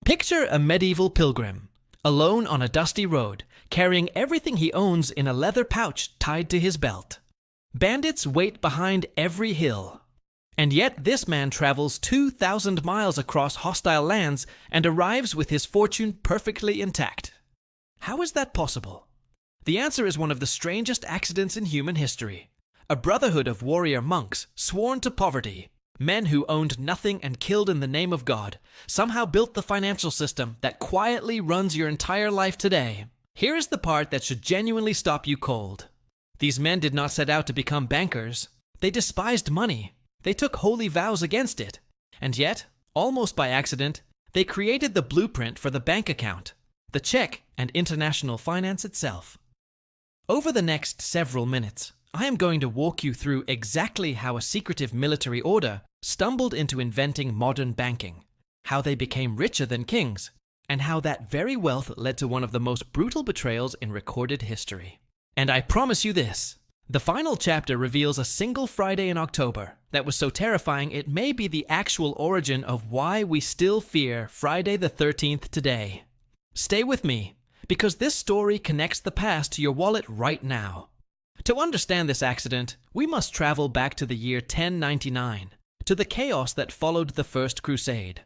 Picture a medieval pilgrim, alone on a dusty road, carrying everything he owns in a leather pouch tied to his belt. Bandits wait behind every hill. And yet this man travels 2,000 miles across hostile lands and arrives with his fortune perfectly intact. How is that possible? The answer is one of the strangest accidents in human history. A brotherhood of warrior monks, sworn to poverty, men who owned nothing and killed in the name of God, somehow built the financial system that quietly runs your entire life today. Here is the part that should genuinely stop you cold. These men did not set out to become bankers. They despised money. They took holy vows against it. And yet, almost by accident, they created the blueprint for the bank account, the check, and international finance itself. Over the next several minutes, I am going to walk you through exactly how a secretive military order stumbled into inventing modern banking, how they became richer than kings, and how that very wealth led to one of the most brutal betrayals in recorded history. And I promise you this, the final chapter reveals a single Friday in October that was so terrifying it may be the actual origin of why we still fear Friday the 13th today. Stay with me, because this story connects the past to your wallet right now. To understand this accident, we must travel back to the year 1099, to the chaos that followed the First Crusade.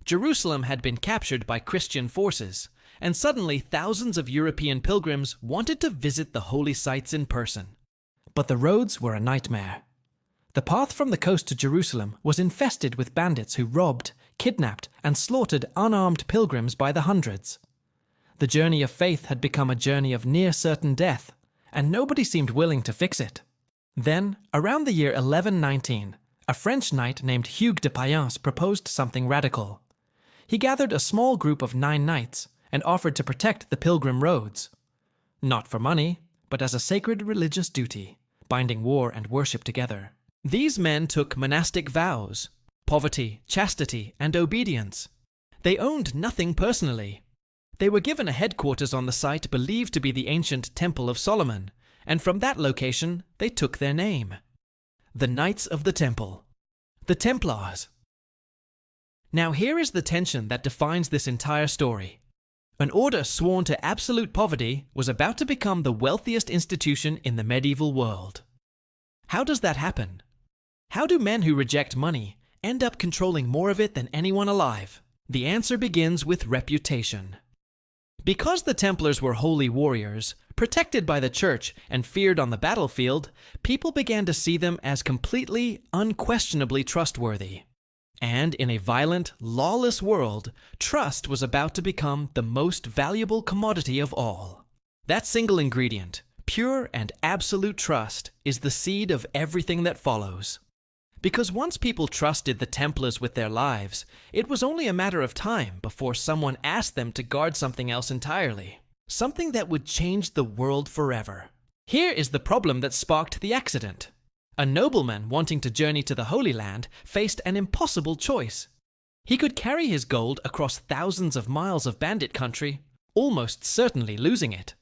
Jerusalem had been captured by Christian forces, and suddenly thousands of European pilgrims wanted to visit the holy sites in person. But the roads were a nightmare. The path from the coast to Jerusalem was infested with bandits who robbed, kidnapped, and slaughtered unarmed pilgrims by the hundreds. The journey of faith had become a journey of near certain death, and nobody seemed willing to fix it. Then, around the year 1119, a French knight named Hugues de Payens proposed something radical. He gathered a small group of 9 knights and offered to protect the pilgrim roads. Not for money, but as a sacred religious duty, binding war and worship together. These men took monastic vows: poverty, chastity, and obedience. They owned nothing personally. They were given a headquarters on the site believed to be the ancient Temple of Solomon, and from that location they took their name. The Knights of the Temple. The Templars. Now here is the tension that defines this entire story. An order sworn to absolute poverty was about to become the wealthiest institution in the medieval world. How does that happen? How do men who reject money end up controlling more of it than anyone alive? The answer begins with reputation. Because the Templars were holy warriors, protected by the church and feared on the battlefield, people began to see them as completely, unquestionably trustworthy. And in a violent, lawless world, trust was about to become the most valuable commodity of all. That single ingredient, pure and absolute trust, is the seed of everything that follows. Because once people trusted the Templars with their lives, it was only a matter of time before someone asked them to guard something else entirely. Something that would change the world forever. Here is the problem that sparked the accident. A nobleman wanting to journey to the Holy Land faced an impossible choice. He could carry his gold across thousands of miles of bandit country, almost certainly losing it.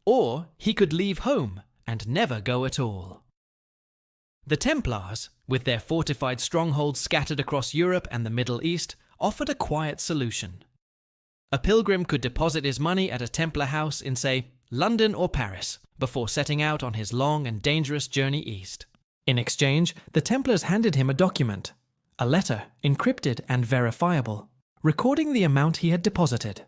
Or he could leave home and never go at all. The Templars, with their fortified strongholds scattered across Europe and the Middle East, offered a quiet solution. A pilgrim could deposit his money at a Templar house in, say, London or Paris, before setting out on his long and dangerous journey east. In exchange, the Templars handed him a document, a letter, encrypted and verifiable, recording the amount he had deposited.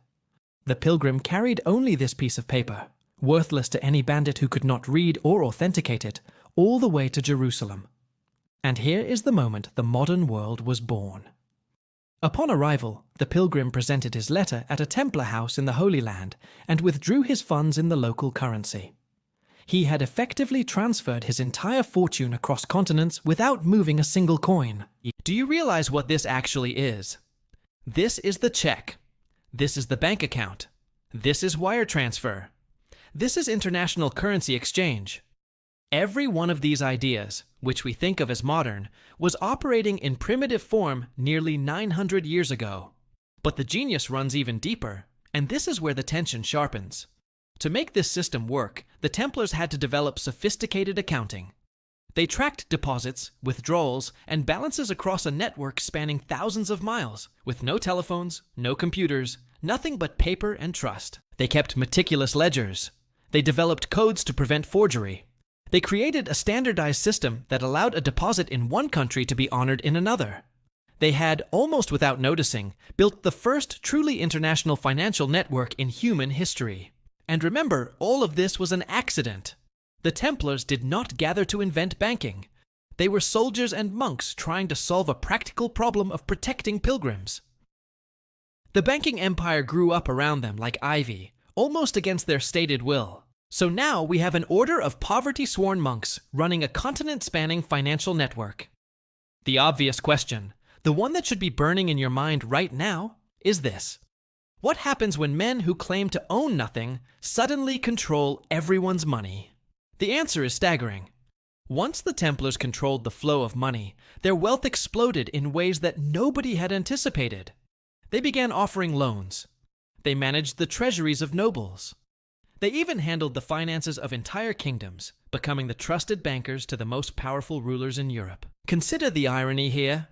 The pilgrim carried only this piece of paper, worthless to any bandit who could not read or authenticate it, all the way to Jerusalem. And here is the moment the modern world was born. Upon arrival, the pilgrim presented his letter at a Templar house in the Holy Land and withdrew his funds in the local currency. He had effectively transferred his entire fortune across continents without moving a single coin. Do you realize what this actually is? This is the check. This is the bank account. This is wire transfer. This is international currency exchange. Every one of these ideas, which we think of as modern, was operating in primitive form nearly 900 years ago. But the genius runs even deeper, and this is where the tension sharpens. To make this system work, the Templars had to develop sophisticated accounting. They tracked deposits, withdrawals, and balances across a network spanning thousands of miles, with no telephones, no computers, nothing but paper and trust. They kept meticulous ledgers. They developed codes to prevent forgery. They created a standardized system that allowed a deposit in one country to be honored in another. They had, almost without noticing, built the first truly international financial network in human history. And remember, all of this was an accident. The Templars did not gather to invent banking. They were soldiers and monks trying to solve a practical problem of protecting pilgrims. The banking empire grew up around them like ivy, almost against their stated will. So now we have an order of poverty-sworn monks running a continent-spanning financial network. The obvious question, the one that should be burning in your mind right now, is this. What happens when men who claim to own nothing suddenly control everyone's money? The answer is staggering. Once the Templars controlled the flow of money, their wealth exploded in ways that nobody had anticipated. They began offering loans. They managed the treasuries of nobles. They even handled the finances of entire kingdoms, becoming the trusted bankers to the most powerful rulers in Europe. Consider the irony here.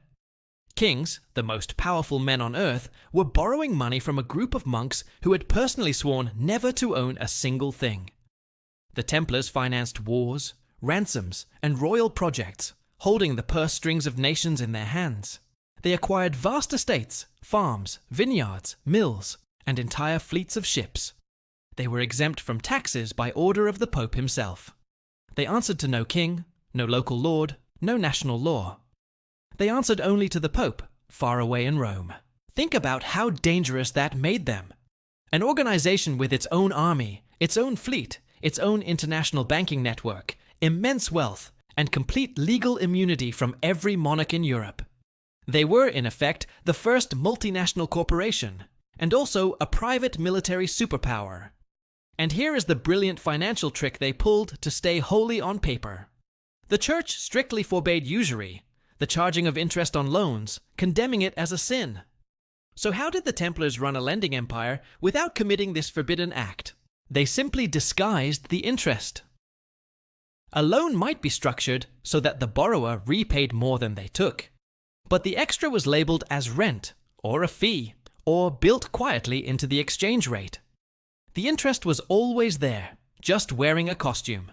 Kings, the most powerful men on earth, were borrowing money from a group of monks who had personally sworn never to own a single thing. The Templars financed wars, ransoms, and royal projects, holding the purse strings of nations in their hands. They acquired vast estates, farms, vineyards, mills, and entire fleets of ships. They were exempt from taxes by order of the Pope himself. They answered to no king, no local lord, no national law. They answered only to the Pope, far away in Rome. Think about how dangerous that made them. An organization with its own army, its own fleet, its own international banking network, immense wealth, and complete legal immunity from every monarch in Europe. They were, in effect, the first multinational corporation, and also a private military superpower. And here is the brilliant financial trick they pulled to stay wholly on paper. The church strictly forbade usury, the charging of interest on loans, condemning it as a sin. So how did the Templars run a lending empire without committing this forbidden act? They simply disguised the interest. A loan might be structured so that the borrower repaid more than they took, but the extra was labeled as rent, or a fee, or built quietly into the exchange rate. The interest was always there, just wearing a costume.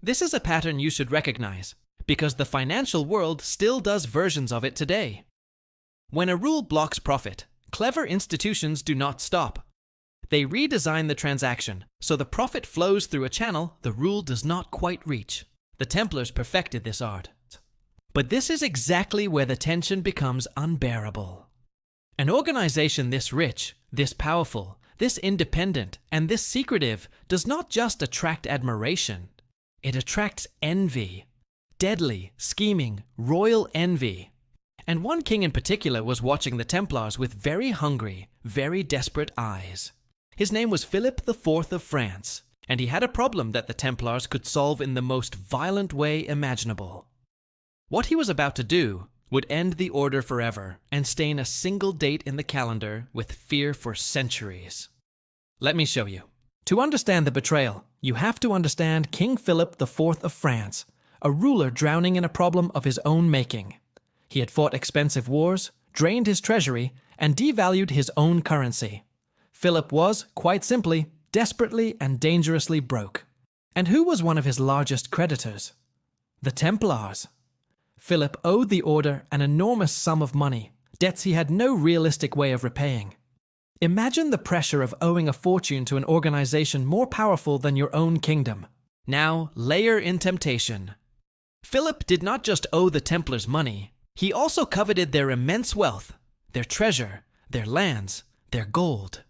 This is a pattern you should recognize, because the financial world still does versions of it today. When a rule blocks profit, clever institutions do not stop. They redesign the transaction so the profit flows through a channel the rule does not quite reach. The Templars perfected this art. But this is exactly where the tension becomes unbearable. An organization this rich, this powerful, this independent, and this secretive does not just attract admiration. It attracts envy. Deadly, scheming, royal envy. And one king in particular was watching the Templars with very hungry, very desperate eyes. His name was Philip IV of France, and he had a problem that the Templars could solve in the most violent way imaginable. What he was about to do would end the order forever and stain a single date in the calendar with fear for centuries. Let me show you. To understand the betrayal, you have to understand King Philip IV of France, a ruler drowning in a problem of his own making. He had fought expensive wars, drained his treasury, and devalued his own currency. Philip was, quite simply, desperately and dangerously broke. And who was one of his largest creditors? The Templars. Philip owed the order an enormous sum of money, debts he had no realistic way of repaying. Imagine the pressure of owing a fortune to an organization more powerful than your own kingdom. Now, layer in temptation. Philip did not just owe the Templars money, he also coveted their immense wealth, their treasure, their lands, their gold.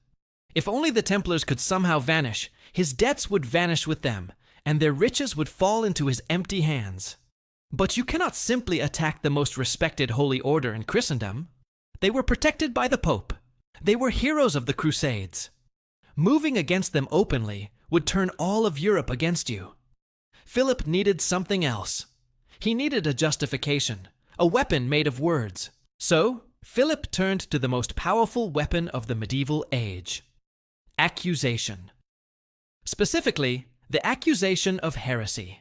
If only the Templars could somehow vanish, his debts would vanish with them, and their riches would fall into his empty hands. But you cannot simply attack the most respected holy order in Christendom. They were protected by the Pope. They were heroes of the Crusades. Moving against them openly would turn all of Europe against you. Philip needed something else. He needed a justification, a weapon made of words. So, Philip turned to the most powerful weapon of the medieval age: accusation. Specifically, the accusation of heresy.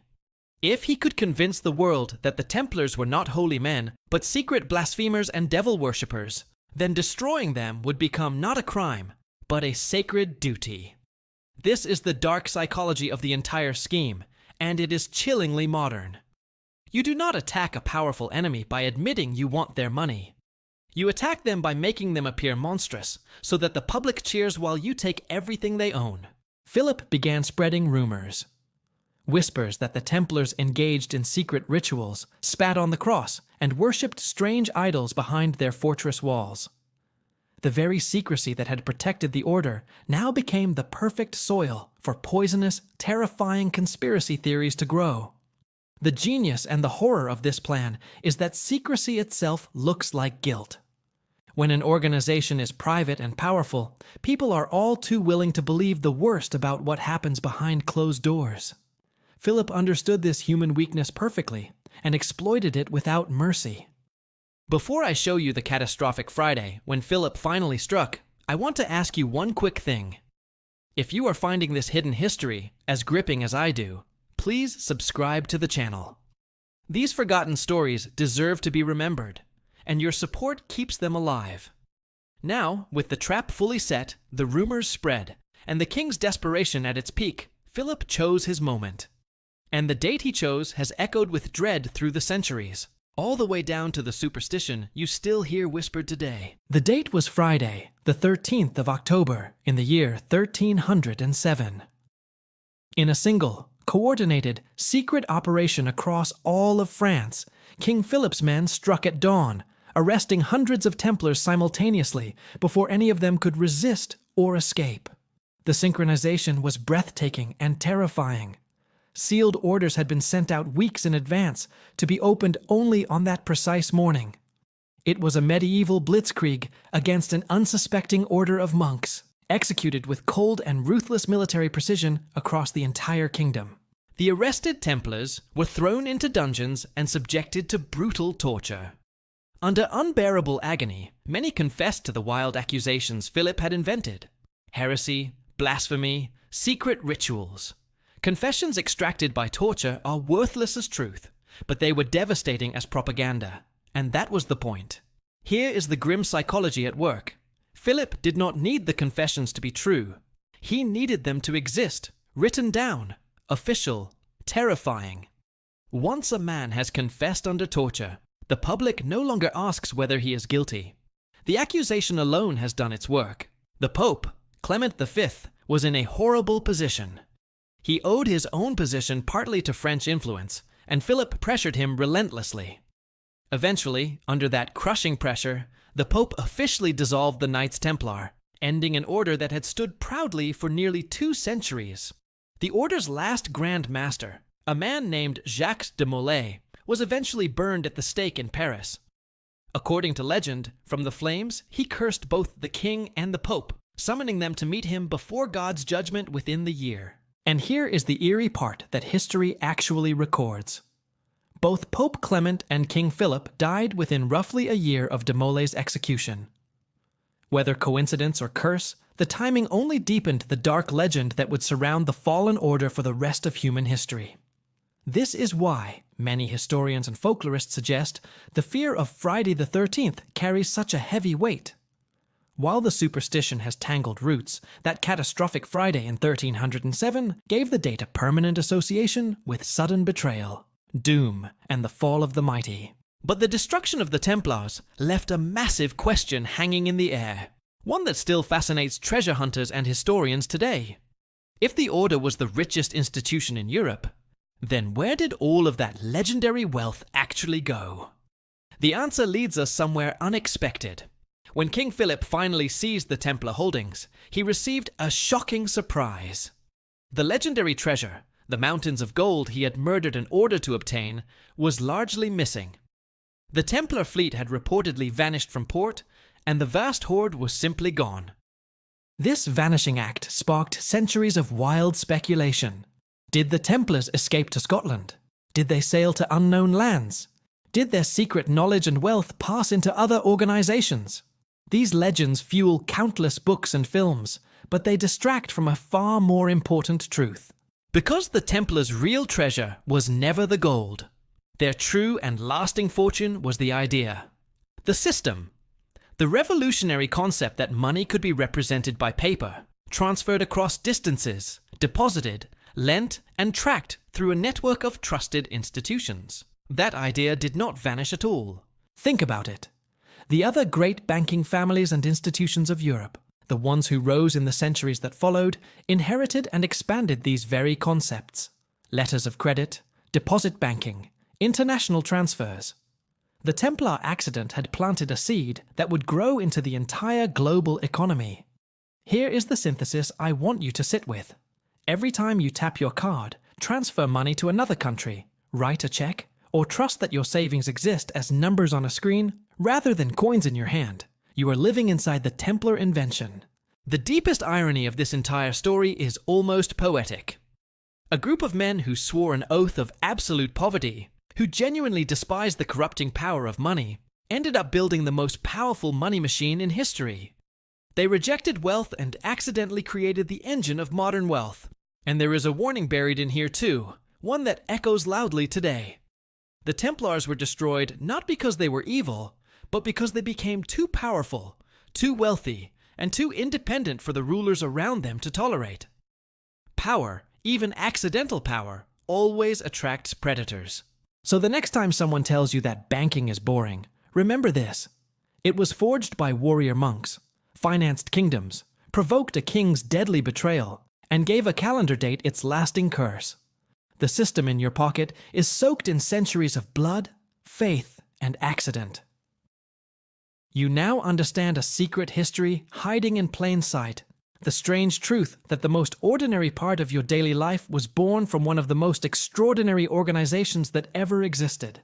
If he could convince the world that the Templars were not holy men, but secret blasphemers and devil worshippers, then destroying them would become not a crime, but a sacred duty. This is the dark psychology of the entire scheme, and it is chillingly modern. You do not attack a powerful enemy by admitting you want their money. You attack them by making them appear monstrous, so that the public cheers while you take everything they own. Philip began spreading rumors. Whispers that the Templars engaged in secret rituals, spat on the cross, and worshipped strange idols behind their fortress walls. The very secrecy that had protected the order now became the perfect soil for poisonous, terrifying conspiracy theories to grow. The genius and the horror of this plan is that secrecy itself looks like guilt. When an organization is private and powerful, people are all too willing to believe the worst about what happens behind closed doors. Philip understood this human weakness perfectly and exploited it without mercy. Before I show you the catastrophic Friday when Philip finally struck, I want to ask you one quick thing. If you are finding this hidden history as gripping as I do, please subscribe to the channel. These forgotten stories deserve to be remembered, and your support keeps them alive. Now, with the trap fully set, the rumors spread, and the king's desperation at its peak, Philip chose his moment. And the date he chose has echoed with dread through the centuries, all the way down to the superstition you still hear whispered today. The date was Friday, the 13th of October, in the year 1307. In a single, coordinated, secret operation across all of France, King Philip's men struck at dawn, arresting hundreds of Templars simultaneously before any of them could resist or escape. The synchronization was breathtaking and terrifying. Sealed orders had been sent out weeks in advance to be opened only on that precise morning. It was a medieval blitzkrieg against an unsuspecting order of monks, executed with cold and ruthless military precision across the entire kingdom. The arrested Templars were thrown into dungeons and subjected to brutal torture. Under unbearable agony, many confessed to the wild accusations Philip had invented: heresy, blasphemy, secret rituals. Confessions extracted by torture are worthless as truth, but they were devastating as propaganda, and that was the point. Here is the grim psychology at work. Philip did not need the confessions to be true. He needed them to exist, written down, official, terrifying. Once a man has confessed under torture, the public no longer asks whether he is guilty. The accusation alone has done its work. The Pope, Clement V, was in a horrible position. He owed his own position partly to French influence, and Philip pressured him relentlessly. Eventually, under that crushing pressure, the Pope officially dissolved the Knights Templar, ending an order that had stood proudly for nearly 2 centuries. The order's last Grand Master, a man named Jacques de Molay, was eventually burned at the stake in Paris. According to legend, from the flames, he cursed both the king and the Pope, summoning them to meet him before God's judgment within the year. And here is the eerie part that history actually records. Both Pope Clement and King Philip died within roughly a year of de Molay's execution. Whether coincidence or curse, the timing only deepened the dark legend that would surround the fallen order for the rest of human history. This is why, many historians and folklorists suggest, the fear of Friday the 13th carries such a heavy weight. While the superstition has tangled roots, that catastrophic Friday in 1307 gave the date a permanent association with sudden betrayal, doom, and the fall of the mighty. But the destruction of the Templars left a massive question hanging in the air, one that still fascinates treasure hunters and historians today. If the order was the richest institution in Europe, then where did all of that legendary wealth actually go? The answer leads us somewhere unexpected. When King Philip finally seized the Templar holdings, he received a shocking surprise. The legendary treasure, the mountains of gold he had murdered in order to obtain, was largely missing. The Templar fleet had reportedly vanished from port, and the vast hoard was simply gone. This vanishing act sparked centuries of wild speculation. Did the Templars escape to Scotland? Did they sail to unknown lands? Did their secret knowledge and wealth pass into other organizations? These legends fuel countless books and films, but they distract from a far more important truth. Because the Templars' real treasure was never the gold. Their true and lasting fortune was the idea. The system. The revolutionary concept that money could be represented by paper, transferred across distances, deposited, lent, and tracked through a network of trusted institutions. That idea did not vanish at all. Think about it. The other great banking families and institutions of Europe, the ones who rose in the centuries that followed, inherited and expanded these very concepts. Letters of credit, deposit banking, international transfers. The Templar accident had planted a seed that would grow into the entire global economy. Here is the synthesis I want you to sit with. Every time you tap your card, transfer money to another country, write a check, or trust that your savings exist as numbers on a screen rather than coins in your hand, you are living inside the Templar invention. The deepest irony of this entire story is almost poetic. A group of men who swore an oath of absolute poverty, who genuinely despised the corrupting power of money, ended up building the most powerful money machine in history. They rejected wealth and accidentally created the engine of modern wealth. And there is a warning buried in here too, one that echoes loudly today. The Templars were destroyed not because they were evil, but because they became too powerful, too wealthy, and too independent for the rulers around them to tolerate. Power, even accidental power, always attracts predators. So the next time someone tells you that banking is boring, remember this. It was forged by warrior monks, financed kingdoms, provoked a king's deadly betrayal, and gave a calendar date its lasting curse. The system in your pocket is soaked in centuries of blood, faith, and accident. You now understand a secret history hiding in plain sight, the strange truth that the most ordinary part of your daily life was born from one of the most extraordinary organizations that ever existed.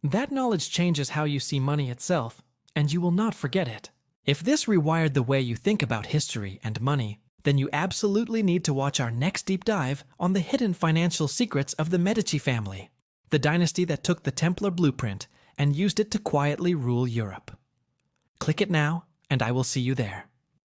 That knowledge changes how you see money itself, and you will not forget it. If this rewired the way you think about history and money, then you absolutely need to watch our next deep dive on the hidden financial secrets of the Medici family, the dynasty that took the Templar blueprint and used it to quietly rule Europe. Click it now, and I will see you there.